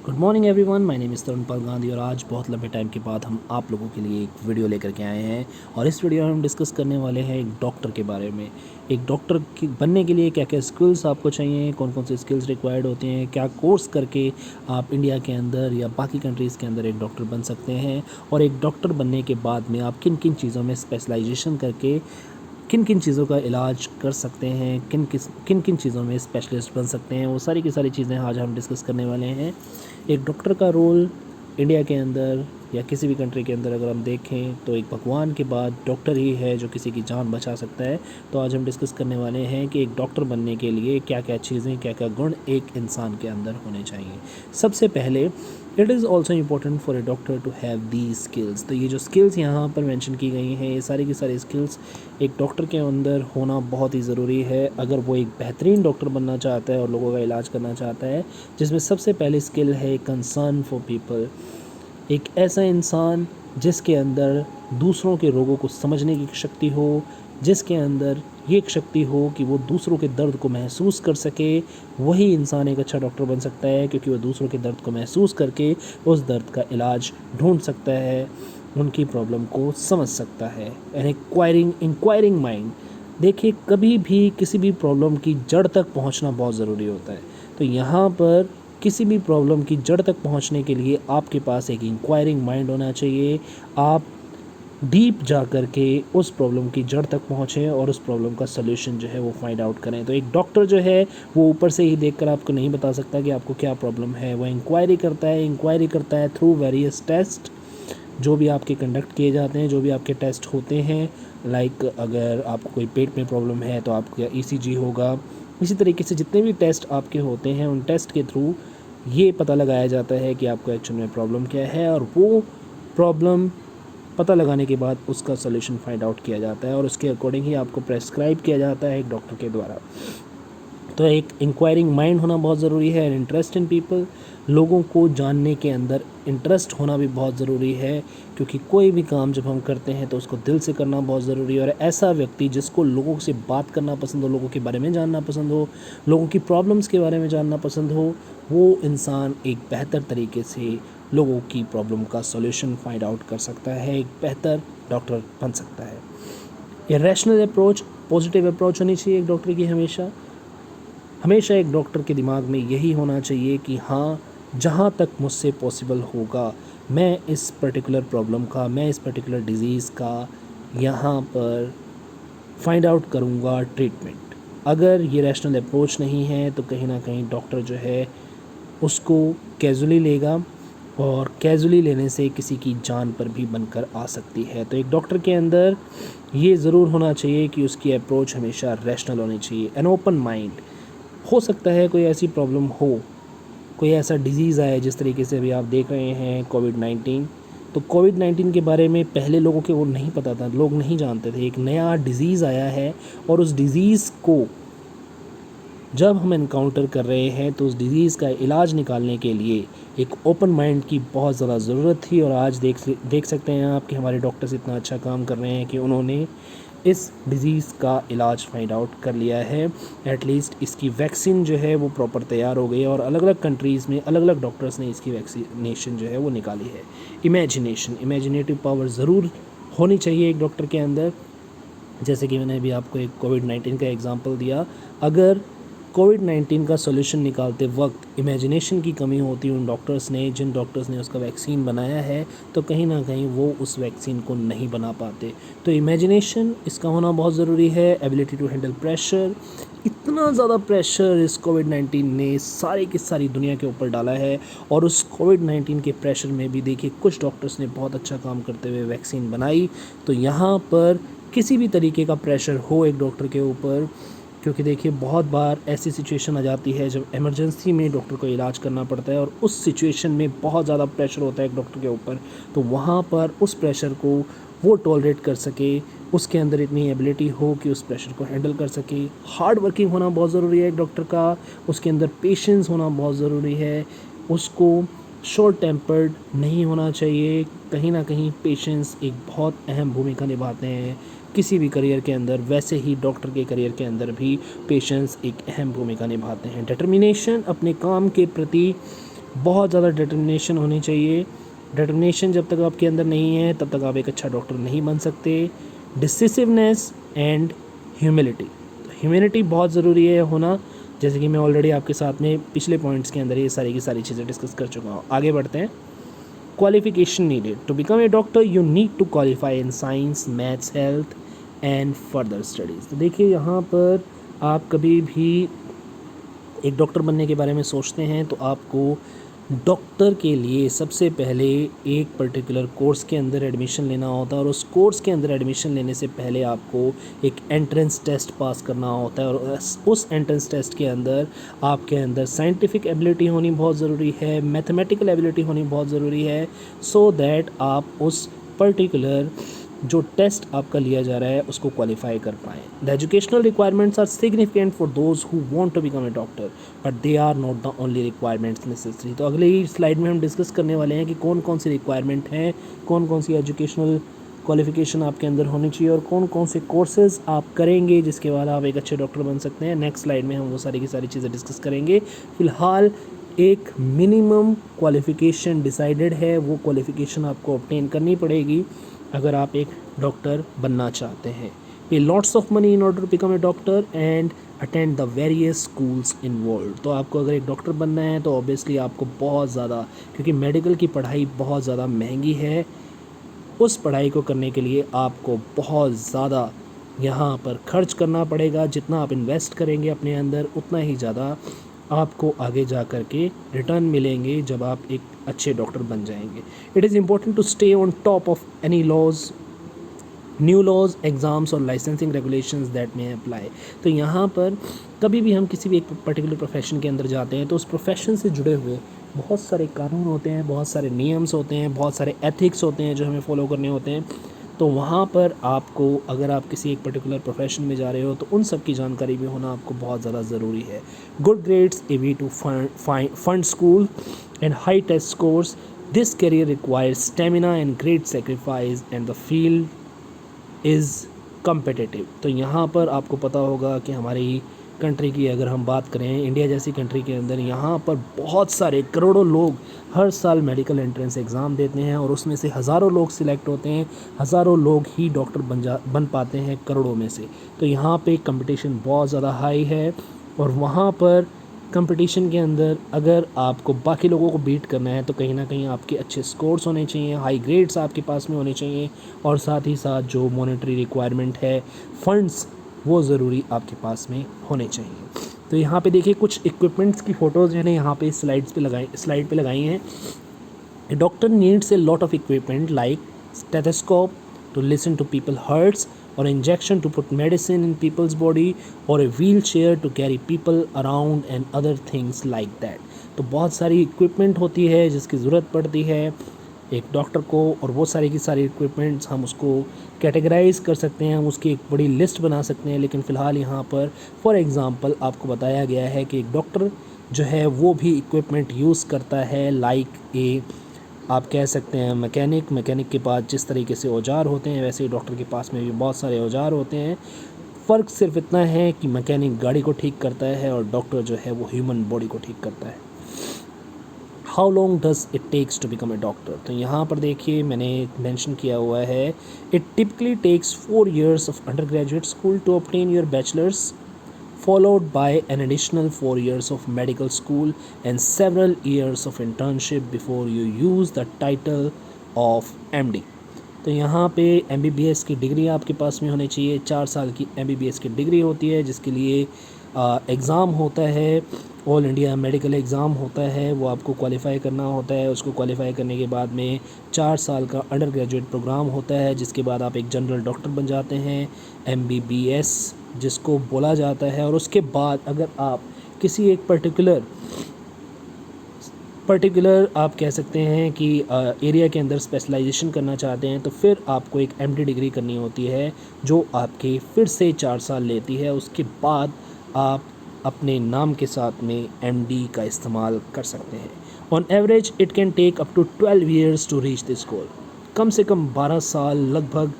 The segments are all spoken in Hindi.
Good morning everyone, my name is Tarunpal Gandhi और आज बहुत लंबे टाइम के बाद हम आप लोगों के लिए एक वीडियो लेकर के आए हैं। और इस वीडियो में हम डिस्कस करने वाले हैं एक डॉक्टर के बारे में। एक डॉक्टर बनने के लिए क्या क्या स्किल्स आपको चाहिए, कौन कौन से स्किल्स रिक्वायर्ड होते हैं, क्या कोर्स करके आप इंडिया के अंदर या बाकी कंट्रीज़ के अंदर एक डॉक्टर बन सकते हैं, और एक डॉक्टर बनने के बाद में आप किन किन चीज़ों में स्पेशलाइजेशन करके किन किन चीज़ों का इलाज कर सकते हैं, किन किन चीज़ों में स्पेशलिस्ट बन सकते हैं, वो सारी की सारी चीज़ें आज हम डिस्कस करने वाले हैं। एक डॉक्टर का रोल इंडिया के अंदर या किसी भी कंट्री के अंदर अगर हम देखें तो एक भगवान के बाद डॉक्टर ही है जो किसी की जान बचा सकता है। तो आज हम डिस्कस करने वाले हैं कि एक डॉक्टर बनने के लिए क्या क्या चीज़ें, क्या क्या गुण एक इंसान के अंदर होने चाहिए। सबसे पहले, it is also important for a doctor to have the skills. तो ये जो स्किल्स यहाँ पर मेंशन की गई हैं, ये सारी की सारी स्किल्स एक डॉक्टर के अंदर होना बहुत ही ज़रूरी है अगर वो एक बेहतरीन डॉक्टर बनना चाहता है और लोगों का इलाज करना चाहता है। जिसमें सबसे पहली स्किल है कंसर्न फॉर पीपल। एक ऐसा इंसान जिसके अंदर दूसरों के रोगों को समझने की शक्ति हो, जिसके अंदर ये एक शक्ति हो कि वो दूसरों के दर्द को महसूस कर सके, वही इंसान एक अच्छा डॉक्टर बन सकता है, क्योंकि वो दूसरों के दर्द को महसूस करके उस दर्द का इलाज ढूंढ सकता है, उनकी प्रॉब्लम को समझ सकता है। An inquiring mind. देखिए, कभी भी किसी भी प्रॉब्लम की जड़ तक पहुंचना बहुत ज़रूरी होता है। तो यहाँ पर किसी भी प्रॉब्लम की जड़ तक पहुंचने के लिए आपके पास एक इंक्वायरिंग माइंड होना चाहिए। आप डीप जा कर के उस प्रॉब्लम की जड़ तक पहुँचें और उस प्रॉब्लम का सलूशन जो है वो फाइंड आउट करें। तो एक डॉक्टर जो है वो ऊपर से ही देखकर आपको नहीं बता सकता कि आपको क्या प्रॉब्लम है। वो इंक्वायरी करता है थ्रू वेरियस टेस्ट जो भी आपके कंडक्ट किए जाते हैं, जो भी आपके टेस्ट होते हैं। लाइक अगर आपको कोई पेट में प्रॉब्लम है तो आपका ईसीजी होगा। इसी तरीके से जितने भी टेस्ट आपके होते हैं, उन टेस्ट के थ्रू ये पता लगाया जाता है कि आपको एक्चुअल में प्रॉब्लम क्या है, और वो प्रॉब्लम पता लगाने के बाद उसका सलूशन फाइंड आउट किया जाता है और उसके अकॉर्डिंग ही आपको प्रेस्क्राइब किया जाता है एक डॉक्टर के द्वारा। तो एक इंक्वायरिंग माइंड होना बहुत ज़रूरी है। इंटरेस्ट इन पीपल, लोगों को जानने के अंदर इंटरेस्ट होना भी बहुत ज़रूरी है, क्योंकि कोई भी काम जब हम करते हैं तो उसको दिल से करना बहुत ज़रूरी है। और ऐसा व्यक्ति जिसको लोगों से बात करना पसंद हो, लोगों के बारे में जानना पसंद हो, लोगों की प्रॉब्लम्स के बारे में जानना पसंद हो, वो इंसान एक बेहतर तरीके से लोगों की प्रॉब्लम का सॉल्यूशन फाइंड आउट कर सकता है, एक बेहतर डॉक्टर बन सकता है। ये रैशनल अप्रोच, पॉजिटिव अप्रोच होनी चाहिए एक डॉक्टर की। हमेशा एक डॉक्टर के दिमाग में यही होना चाहिए कि हाँ, जहाँ तक मुझसे पॉसिबल होगा मैं इस पर्टिकुलर प्रॉब्लम का, मैं इस पर्टिकुलर डिज़ीज़ का यहाँ पर फाइंड आउट करूँगा ट्रीटमेंट। अगर ये रैशनल अप्रोच नहीं है तो कहीं ना कहीं डॉक्टर जो है उसको कैजुअली लेगा, और कैजुअली लेने से किसी की जान पर भी बनकर आ सकती है। तो एक डॉक्टर के अंदर ये ज़रूर होना चाहिए कि उसकी अप्रोच हमेशा रैशनल होनी चाहिए, एन ओपन माइंड। हो सकता है कोई ऐसी प्रॉब्लम हो, कोई ऐसा डिज़ीज़ आए, जिस तरीके से अभी आप देख रहे हैं कोविड-19। तो कोविड-19 के बारे में पहले लोगों को वो नहीं पता था, लोग नहीं जानते थे। एक नया डिज़ीज़ आया है और उस डिज़ीज़ को जब हम एनकाउंटर कर रहे हैं तो उस डिज़ीज़ का इलाज निकालने के लिए एक ओपन माइंड की बहुत ज़्यादा ज़रूरत थी। और आज देख सकते हैं आप कि हमारे डॉक्टर्स इतना अच्छा काम कर रहे हैं कि उन्होंने इस डिज़ीज़ का इलाज फाइंड आउट कर लिया है। एटलीस्ट इसकी वैक्सीन जो है वो प्रॉपर तैयार हो गई है और अलग अलग कंट्रीज़ में अलग अलग डॉक्टर्स ने इसकी वैक्सीनेशन जो है वो निकाली है। इमेजिनेटिव पावर ज़रूर होनी चाहिए एक डॉक्टर के अंदर। जैसे कि मैंने अभी आपको एक कोविड-19 का एग्जांपल दिया। अगर कोविड-19 का सॉल्यूशन निकालते वक्त इमेजिनेशन की कमी होती उन डॉक्टर्स ने, जिन डॉक्टर्स ने उसका वैक्सीन बनाया है, तो कहीं ना कहीं वो उस वैक्सीन को नहीं बना पाते। तो इमेजिनेशन इसका होना बहुत ज़रूरी है। Ability to handle pressure. इतना ज़्यादा प्रेशर इस कोविड-19 ने सारी की सारी दुनिया के ऊपर डाला है, और उस कोविड-19 के प्रेशर में भी देखिए कुछ डॉक्टर्स ने बहुत अच्छा काम करते हुए वैक्सीन बनाई। तो यहाँ पर किसी भी तरीके का प्रेशर हो एक डॉक्टर के ऊपर, क्योंकि देखिए बहुत बार ऐसी सिचुएशन आ जाती है जब इमरजेंसी में डॉक्टर को इलाज करना पड़ता है और उस सिचुएशन में बहुत ज़्यादा प्रेशर होता है एक डॉक्टर के ऊपर। तो वहाँ पर उस प्रेशर को वो टॉलरेट कर सके, उसके अंदर इतनी एबिलिटी हो कि उस प्रेशर को हैंडल कर सके। हार्ड वर्किंग होना बहुत ज़रूरी है एक डॉक्टर का, उसके अंदर पेशेंस होना बहुत ज़रूरी है, उसको शॉर्ट टेम्पर्ड नहीं होना चाहिए। कहीं ना कहीं पेशेंस एक बहुत अहम भूमिका निभाते हैं किसी भी करियर के अंदर, वैसे ही डॉक्टर के करियर के अंदर भी पेशेंस एक अहम भूमिका निभाते हैं। डिटर्मिनेशन, अपने काम के प्रति बहुत ज़्यादा डिटर्मिनेशन होनी चाहिए। डिटर्मिनेशन जब तक आपके अंदर नहीं है तब तक आप एक अच्छा डॉक्टर नहीं बन सकते। डिसिसिवनेस एंड ह्यूमिलिटी, ह्यूमिलिटी बहुत ज़रूरी है होना, जैसे कि मैं ऑलरेडी आपके साथ में पिछले पॉइंट्स के अंदर ये सारी की सारी चीज़ें डिस्कस कर चुका हूँ। आगे बढ़ते हैं। Qualification needed to become a doctor, you need to qualify in science, maths, health and further studies. तो देखिए यहाँ पर आप कभी भी एक डॉक्टर बनने के बारे में सोचते हैं तो आपको डॉक्टर के लिए सबसे पहले एक पर्टिकुलर कोर्स के अंदर एडमिशन लेना होता है, और उस कोर्स के अंदर एडमिशन लेने से पहले आपको एक एंट्रेंस टेस्ट पास करना होता है, और उस एंट्रेंस टेस्ट के अंदर आपके अंदर साइंटिफिक एबिलिटी होनी बहुत ज़रूरी है, मैथमेटिकल एबिलिटी होनी बहुत ज़रूरी है, सो दैट आप उस पर्टिकुलर जो टेस्ट आपका लिया जा रहा है उसको क्वालिफाई कर पाएँ। The educational requirements are significant for those who want to become a doctor, but they are not the only requirements necessary. तो अगले ही स्लाइड में हम डिस्कस करने वाले हैं कि कौन कौन सी रिक्वायरमेंट हैं, कौन कौन सी एजुकेशनल क्वालिफिकेशन आपके अंदर होनी चाहिए, और कौन कौन से कोर्सेज आप करेंगे जिसके बाद आप एक अच्छे डॉक्टर बन सकते हैं। नेक्स्ट स्लाइड में हम वो सारी की सारी चीज़ें डिस्कस करेंगे। फ़िलहाल एक मिनिमम क्वालिफिकेशन डिसाइडेड है, वो क्वालिफिकेशन आपको ऑब्टेन करनी पड़ेगी अगर आप एक डॉक्टर बनना चाहते हैं। Pay lots of money in order to become a doctor and attend the various schools involve. तो आपको अगर एक डॉक्टर बनना है तो ऑब्वियसली आपको बहुत ज़्यादा, क्योंकि मेडिकल की पढ़ाई बहुत ज़्यादा महंगी है, उस पढ़ाई को करने के लिए आपको बहुत ज़्यादा यहाँ पर खर्च करना पड़ेगा। जितना आप इन्वेस्ट करेंगे अपने अंदर उतना ही ज़्यादा आपको आगे जा कर के रिटर्न मिलेंगे जब आप एक अच्छे डॉक्टर बन जाएंगे। It is important to stay on top of any laws, new laws, exams और लाइसेंसिंग रेगुलेशंस दैट में अप्लाई। तो यहाँ पर कभी भी हम किसी भी एक पर्टिकुलर प्रोफेशन के अंदर जाते हैं तो उस प्रोफेशन से जुड़े हुए बहुत सारे कानून होते हैं, बहुत सारे नियम्स होते हैं, बहुत सारे एथिक्स होते हैं जो हमें फॉलो करने होते हैं। तो वहाँ पर आपको, अगर आप किसी एक पर्टिकुलर प्रोफेशन में जा रहे हो तो उन सब की जानकारी भी होना आपको बहुत ज़्यादा ज़रूरी है। Good grades, a way to fund school and high test scores, this career requires stamina and great sacrifice and the field is competitive. तो यहाँ पर आपको पता होगा कि हमारी कंट्री की अगर हम बात करें, इंडिया जैसी कंट्री के अंदर यहाँ पर बहुत सारे करोड़ों लोग हर साल मेडिकल एंट्रेंस एग्ज़ाम देते हैं, और उसमें से हज़ारों लोग सिलेक्ट होते हैं, हज़ारों लोग ही डॉक्टर बन पाते हैं करोड़ों में से। तो यहाँ पे कंपटीशन बहुत ज़्यादा हाई है, और वहाँ पर कंपटीशन के अंदर अगर आपको बाकी लोगों को बीट करना है तो कहीं ना कहीं आपके अच्छे स्कोर्स होने चाहिए, हाई ग्रेड्स आपके पास में होने चाहिए, और साथ ही साथ जो मॉनेटरी रिक्वायरमेंट है, फंड्स, वो ज़रूरी आपके पास में होने चाहिए। तो यहाँ पे देखिए कुछ इक्विपमेंट्स की फ़ोटोज़ मैंने यहाँ पे स्लाइड पे लगाई हैं। A doctor needs a lot of equipment like stethoscope to listen to people's hearts, or injection to put medicine in people's body, or a wheelchair to carry people around and other things like that. तो बहुत सारी इक्विपमेंट होती है जिसकी ज़रूरत पड़ती है एक डॉक्टर को, और वो सारी की सारी इक्विपमेंट्स हम उसको कैटेगराइज कर सकते हैं, हम उसकी एक बड़ी लिस्ट बना सकते हैं। लेकिन फ़िलहाल यहाँ पर फॉर एग्ज़ाम्पल आपको बताया गया है कि एक डॉक्टर जो है वो भी इक्विपमेंट यूज़ करता है, लाइक ए, आप कह सकते हैं मैकेनिक के पास जिस तरीके से औजार होते हैं वैसे ही डॉक्टर के पास में भी बहुत सारे औजार होते हैं। फ़र्क सिर्फ इतना है कि मैकेनिक गाड़ी को ठीक करता है और डॉक्टर जो है वो ह्यूमन बॉडी को ठीक करता है। How long does it takes to become a doctor. तो यहाँ पर देखिए मैंने मेंशन किया हुआ है, it typically takes 4 years of undergraduate school to obtain your bachelor's, followed by an additional 4 years of medical school and several years of internship before you use the title of MD। तो यहाँ पे MBBS की डिग्री आपके पास में होनी चाहिए। 4 साल की MBBS की डिग्री होती है जिसके लिए एग्ज़ाम होता है, ऑल इंडिया मेडिकल एग्ज़ाम होता है, वो आपको क्वालिफ़ाई करना होता है। उसको क्वालिफ़ाई करने के बाद में 4 साल का अंडर ग्रेजुएट प्रोग्राम होता है जिसके बाद आप एक जनरल डॉक्टर बन जाते हैं, MBBS जिसको बोला जाता है। और उसके बाद अगर आप किसी एक पर्टिकुलर आप कह सकते हैं कि एरिया के अंदर स्पेशलाइजेशन करना चाहते हैं तो फिर आपको एक MD डिग्री करनी होती है जो आपके फिर से 4 साल लेती है। उसके बाद आप अपने नाम के साथ में MD का इस्तेमाल कर सकते हैं। On average it can take up to 12 years to reach this goal. कम से कम 12 साल लगभग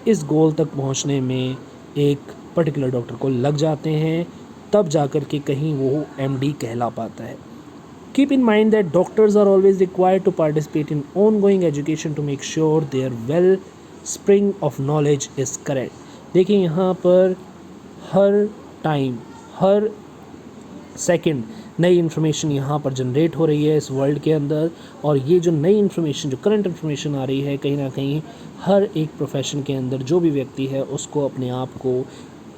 इस गोल तक पहुंचने में एक पर्टिकुलर डॉक्टर को लग जाते हैं, तब जाकर के कहीं वो MD कहला पाता है। Keep in mind that doctors are always required to participate in ongoing education to make sure their wellspring of knowledge is correct. देखिए यहाँ पर हर टाइम, हर सेकंड नई इन्फॉर्मेशन यहाँ पर जनरेट हो रही है इस वर्ल्ड के अंदर, और ये जो नई इन्फॉर्मेशन, जो करंट इन्फॉर्मेशन आ रही है, कहीं ना कहीं हर एक प्रोफेशन के अंदर जो भी व्यक्ति है उसको अपने आप को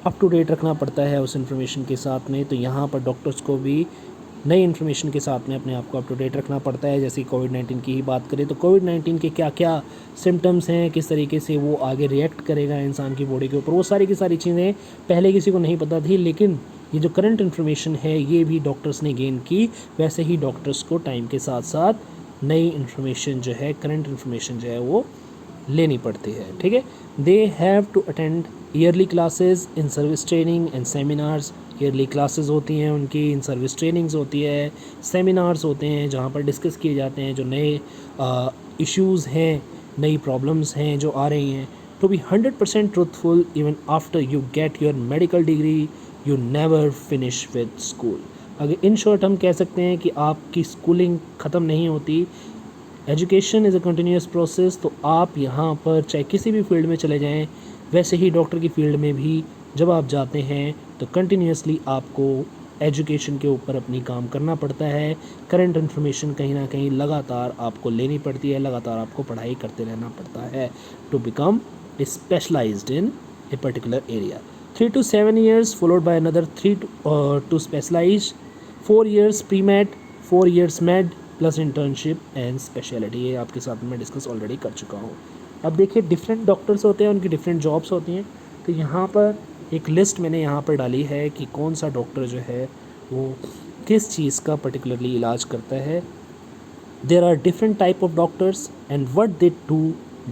अप टू डेट रखना पड़ता है उस इन्फॉर्मेशन के साथ में। तो यहाँ पर डॉक्टर्स को भी नई इन्फॉर्मेशन के साथ में अपने आप को अप टू डेट रखना पड़ता है। जैसे कोविड-19 की ही बात करें तो कोविड-19 के क्या क्या सिम्टम्स हैं, किस तरीके से वो आगे रिएक्ट करेगा इंसान की बॉडी के ऊपर, वो सारी की सारी चीज़ें पहले किसी को नहीं पता थी, लेकिन ये जो करंट इन्फॉर्मेशन है ये भी डॉक्टर्स ने गेन की। वैसे ही डॉक्टर्स को टाइम के साथ साथ नई इन्फॉर्मेशन जो है, करंट इन्फॉर्मेशन जो है वो लेनी पड़ती है। ठीक है, they have to attend yearly classes in service training and seminars. Yearly classes होती हैं उनकी, इन सर्विस ट्रेनिंग्स होती है, सेमिनार्स होते हैं जहाँ पर डिस्कस किए जाते हैं जो नए इश्यूज़ हैं, नई प्रॉब्लम्स हैं जो आ रही हैं। To be 100% truthful even after you get your medical degree you never finish with school. अगर इन शॉर्ट हम कह सकते हैं कि आपकी स्कूलिंग ख़त्म नहीं होती, education is a continuous process. तो आप यहाँ पर चाहे किसी भी फील्ड में चले जाएं, वैसे ही डॉक्टर की फील्ड में भी जब आप जाते हैं तो कंटिन्यूसली आपको एजुकेशन के ऊपर अपनी काम करना पड़ता है। करंट इन्फॉर्मेशन कहीं ना कहीं लगातार आपको लेनी पड़ती है, लगातार आपको पढ़ाई करते रहना पड़ता है to become specialised in a particular area. 3 to 7 years followed by another 3 to specialize, 4 years pre-med, 4 years med plus internship and speciality. ये आपके साथ में डिस्कस ऑलरेडी कर चुका हूँ। अब देखिए डिफरेंट डॉक्टर्स होते हैं, उनकी डिफरेंट जॉब्स होती हैं। तो यहाँ पर एक लिस्ट मैंने यहाँ पर डाली है कि कौन सा डॉक्टर जो है वो किस चीज़ का पर्टिकुलरली इलाज करता है। There are different type of doctors and what they do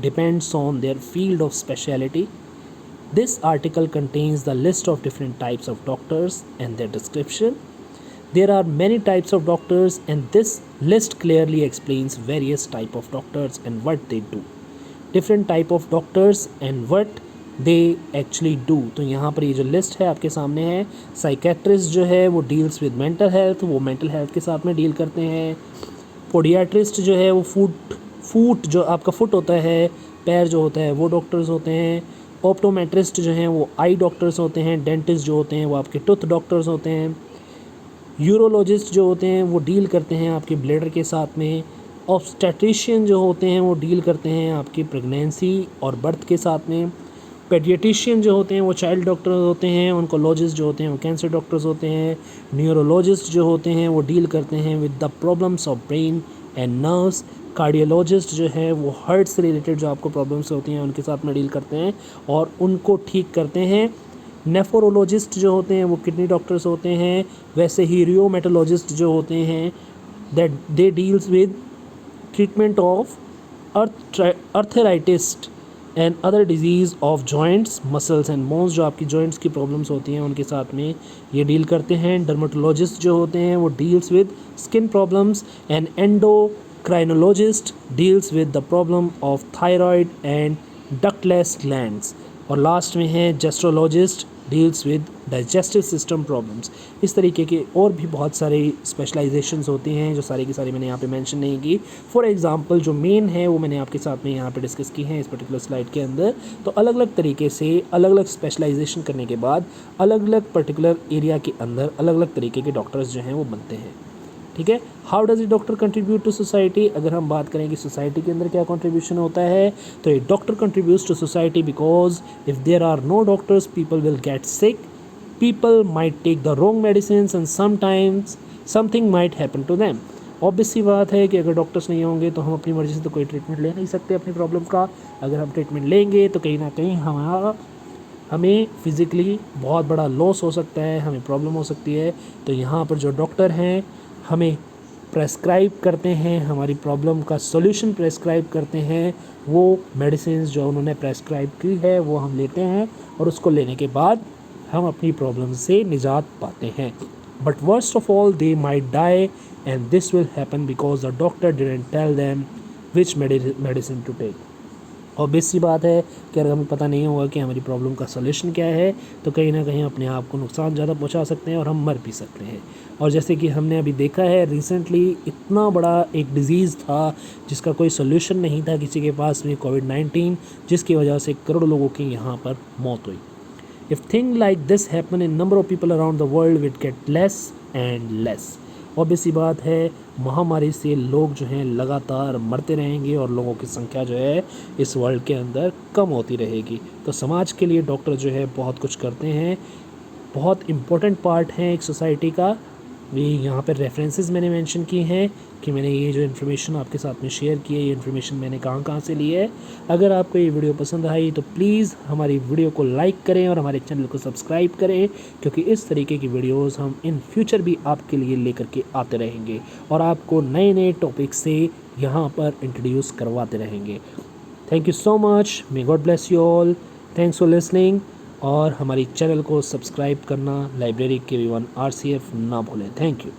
depends on their field of speciality. This article contains the list of different types of doctors and their description. There are many types of doctors and this list clearly explains various type of doctors and what they do. Different type of doctors and what they actually do. तो यहाँ पर ये जो लिस्ट है आपके सामने है, साइकेट्रिस्ट जो है वो डील्स विद मेंटल हेल्थ, वो मेंटल हेल्थ के साथ में डील करते हैं। पोडियाट्रिस्ट जो है वो फुट जो आपका फुट होता है, पैर जो होता है, वो डॉक्टर्स होते हैं। ऑप्टोमेट्रिस्ट जो हैं वो आई डॉक्टर्स होते हैं। डेंटिस्ट जो होते हैं वो आपके टूथ डॉक्टर्स होते हैं। यूरोलॉजिस्ट जो होते हैं वो डील करते हैं आपके ब्लैडर के साथ में। ऑब्स्टेट्रिशियन जो होते हैं वो डील करते हैं आपकी प्रेगनेंसी और बर्थ के साथ में। पेडियाट्रिशियन जो होते हैं वो चाइल्ड डॉक्टर्स होते हैं। ऑन्कोलॉजिस्ट जो होते हैं वो कैंसर डॉक्टर्स होते हैं। न्यूरोलॉजिस्ट जो होते हैं वो डील करते हैं with the problems of brain and nerves. Cardiologist जो है वो हार्ट से रिलेटेड जो आपको प्रॉब्लम्स होती हैं उनके साथ में डील करते हैं और उनको ठीक करते हैं। नेफ्रोलॉजिस्ट जो होते हैं वो किडनी डॉक्टर्स होते हैं। वैसे ही रियोमेटोलॉजिस्ट जो होते हैं that they deals with treatment of arthritis and other disease of joints, muscles and bones. जो आपकी जॉइंट्स की प्रॉब्लम्स होती हैं उनके साथ में ये डील करते हैं। डर्मेटोलॉजिस्ट जो होते हैं वो deals with skin problems and endocrinologist deals with the problem of thyroid and ductless glands। और लास्ट में है gastropologist deals with digestive system problems। इस तरीके के और भी बहुत सारे स्पेशलाइजेशंस होती हैं जो सारी की सारी मैंने यहाँ पे मेंशन नहीं की। फॉर एग्जांपल जो मेन है वो मैंने आपके साथ में यहाँ पे डिस्कस की है इस पर्टिकुलर स्लाइड के अंदर। तो अलग अलग तरीके से अलग अलग स्पेशलाइजेशन करने के बाद अलग अलग पर्टिकुलर एरिया के अंदर अलग अलग तरीके के डॉक्टर्स जो हैं वो बनते हैं। ठीक है, how does a doctor contribute to society. अगर हम बात करें कि सोसाइटी के अंदर क्या कंट्रीब्यूशन होता है, तो a doctor contributes to society because if there are no doctors people will get sick, people might take the wrong medicines and sometimes something might happen to them. Obvious सी बात है कि अगर डॉक्टर्स नहीं होंगे तो हम अपनी मर्ज़ी से तो कोई ट्रीटमेंट ले नहीं सकते अपनी प्रॉब्लम का। अगर हम ट्रीटमेंट लेंगे तो कहीं ना कहीं हमें फ़िज़िकली बहुत बड़ा लॉस हो सकता है, हमें प्रॉब्लम हो सकती है। तो यहाँ पर जो डॉक्टर हैं हमें प्रेस्क्राइब करते हैं, हमारी प्रॉब्लम का सॉल्यूशन प्रेस्क्राइब करते हैं। वो मेडिसिन जो उन्होंने प्रेस्क्राइब की है वो हम लेते हैं और उसको लेने के बाद हम अपनी प्रॉब्लम से निजात पाते हैं। But worst of all they might die and this will happen because the doctor didn't tell them which medicine to take. Obvious सी बात है कि अगर हमें पता नहीं होगा कि हमारी प्रॉब्लम का सॉल्यूशन क्या है तो कहीं ना कहीं अपने आप को नुकसान ज़्यादा पहुंचा सकते हैं और हम मर भी सकते हैं। और जैसे कि हमने अभी देखा है रिसेंटली, इतना बड़ा एक डिज़ीज़ था जिसका कोई सॉल्यूशन नहीं था किसी के पास में, कोविड-19, जिसकी वजह से करोड़ों लोगों की यहाँ पर मौत हुई। If things like this happen in number of people around the world will get less and less। Obvious सी बात है महामारी से लोग जो हैं लगातार मरते रहेंगे और लोगों की संख्या जो है इस वर्ल्ड के अंदर कम होती रहेगी। तो समाज के लिए डॉक्टर जो है बहुत कुछ करते हैं, बहुत इम्पोर्टेंट पार्ट है एक सोसाइटी का। ये यहाँ पर रेफरेंसेस मैंने मेंशन किए हैं कि मैंने ये जो इन्फॉर्मेशन आपके साथ में शेयर की है, ये इन्फॉर्मेशन मैंने कहाँ कहाँ से ली है। अगर आपको ये वीडियो पसंद आई तो प्लीज़ हमारी वीडियो को लाइक करें और हमारे चैनल को सब्सक्राइब करें, क्योंकि इस तरीके की वीडियोस हम इन फ्यूचर भी आपके लिए लेकर के आते रहेंगे और आपको नए नए टॉपिक से यहाँ पर इंट्रोड्यूस करवाते रहेंगे। Thank you so much, may God bless you all, thanks for listening. और हमारी चैनल को सब्सक्राइब करना, लाइब्रेरी के V1 RCF ना भूलें। Thank you.